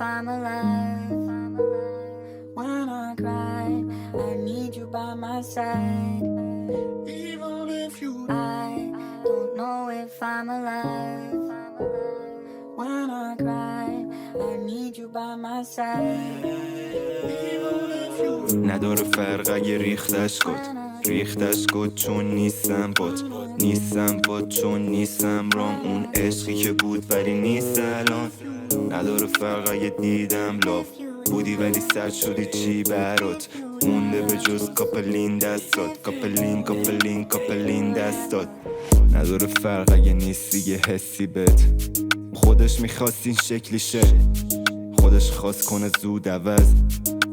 I'm alive. When I cry, I need you by my side. Even if I don't know if I'm alive. When I cry, I need you by my side. نداره فرق اگه ریختش کد چون نیستم باد چون نیستم رام اون عشقی که بود ولی نیست الان. نداره فرق اگه دیدم لاف بودی ولی سرد شدی چی برات مونده به جز کاپلین دستات کاپلین دستات. نداره فرق اگه نیستی یه حسی بهت خودش میخواست این شکلی شه خودش خواست کنه زود عوض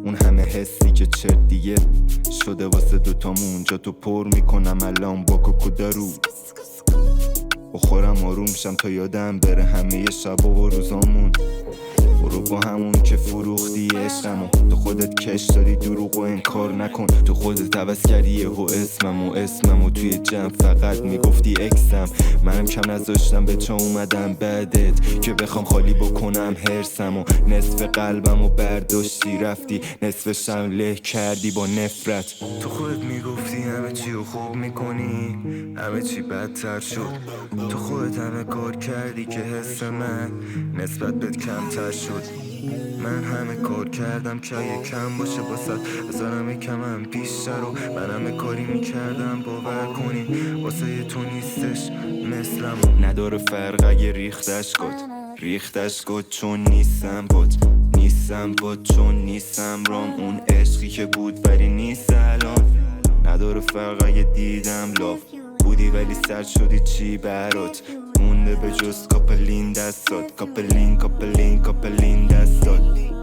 اون همه حسی که چرت دیگه شده واسه دوتامون جا تو پر میکنم الان با کوکودارو بخورم آروم شم تا یادم بره همه شب و روزامون برو با همون که فروختی عشقمو تو خودت کش داری دروغ و انکار نکن تو خودت عوض کردی یهو اسممو توی جمع فقط میگفتی اکسم منم کم نذاشتم به چه اومدم بعدت که بخوام خالی بکنم هرسمو نصف قلبمو برداشتی رفتی نصفشم له کردی با نفرت تو خودت میگفتی همه چی رو خوب میکنی همه چی بدتر شد تو خودت همه کار کردی که حس من نسبت بهت کمتر شد من همه کار کردم که یه کم باشه باست بذارم یکمم بیشتر و من همه کاری میکردم باور کنی واسه تو نیستش مثلم. نداره فرق اگه ریختش کد چون نیستم باد چون نیستم رام اون عشقی که بود ولی نیست الان. نداره فرق اگه دیدم لاف بودی ولی سرد شدی چی برات مونده به جز کاپلین دستات کاپلین دستات.